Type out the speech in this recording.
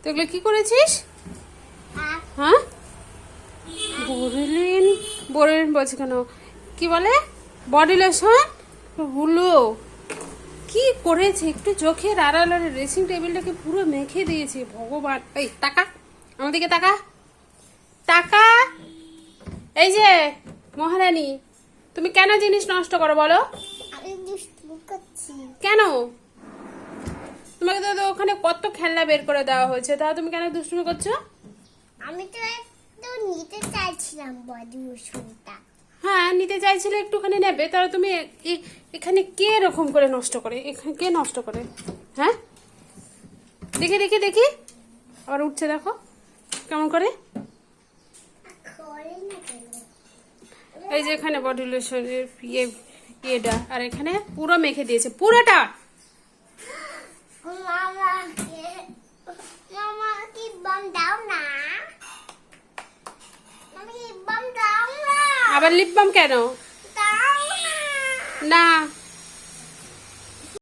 তো এগুলো কি করেছিস? হ্যাঁ, বোরোলিন বোরোলিন বলছে কেন, কি বলে, বডি লোশন গুলো কি করেছে, একটু চোখের আড়াল আর ড্রেসিং টেবিলটাকে পুরো মেখে দিয়েছে। ভগবান, এই টাকা আমার দিকে, টাকা টাকা। এই যে মহারানী, তুমি কেন জিনিস নষ্ট করো বলো? আমি দুষ্টুমি করছি। কেন? তোমাকে তো ওখানে কত খেলনা বের করে দেওয়া হয়েছে, তাও তুমি কেন দুষ্টুমি করছো? আমি তো একটু নিতে চাইছিলাম বডি লোশনটা। হ্যাঁ, নিতে চাইছিলে, একটুখানি নেবে, তাহলে তুমি এখানে কে এরকম করে নষ্ট করে, এখানে কে নষ্ট করে? হ্যাঁ, দেখি দেখি দেখি, আবার উঠছে, দেখো কেমন করে। করে না কেন? এই যে এখানে বডি লোশনের ইয়েটা, আর এখানে পুরো মেখে দিয়েছে পুরোটা। মামা কি বাম দাও না? মামা কি বাম দাও না? আবার লিপ বাম কেন? দাও না। না,